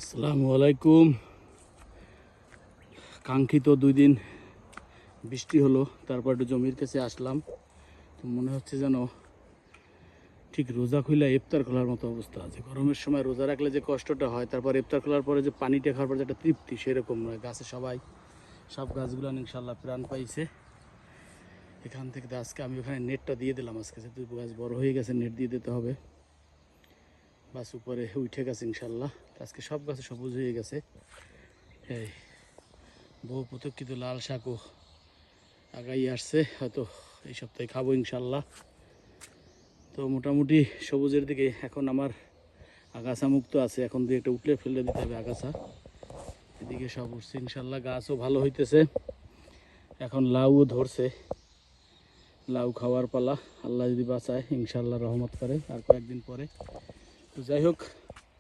আসসালামু আলাইকুম। কাঙ্ক্ষিত 2 দিন বৃষ্টি হলো, তারপর একটু জমির কাছে আসলাম। তো মনে হচ্ছে যেন ঠিক রোজা খুলে ইফতার খোলার মতো অবস্থা আছে। গরমের সময় রোজা রাখলে যে কষ্টটা হয়, তারপর ইফতার খোলার পরে যে পানিটা খাওয়ার পরে যে একটা তৃপ্তি, সেরকম নয়। গাছে সব গাছগুলো ইনশাল্লাহ প্রাণ পাইছে। এখান থেকে তো আজকে আমি ওখানে নেটটা দিয়ে দিলাম। আজকে যেহেতু গাছ বড় হয়ে গেছে, নেট দিয়ে দিতে হবে। বাস উপরে উঠে গেছে ইনশাল্লাহ। আজকে সব গাছে সবুজ হয়ে গেছে। এই বহু প্রতীক্ষিত লাল শাকও আগাই আসছে, হয়তো এই সপ্তাহে খাবো ইনশাল্লাহ। তো মোটামুটি সবুজের দিকে এখন আমার আগাছা মুক্ত আছে। এখন দিয়ে একটা উঠলে ফেলে দিতে হবে আগাছা। এদিকে সব উঠছে ইনশাল্লাহ, গাছও ভালো হইতেছে। এখন লাউও ধরছে, লাউ খাওয়ার পালা। আল্লাহ যদি বাঁচায়, ইনশাল্লাহ রহমত করে আর কয়েকদিন পরে। তো যাই হোক,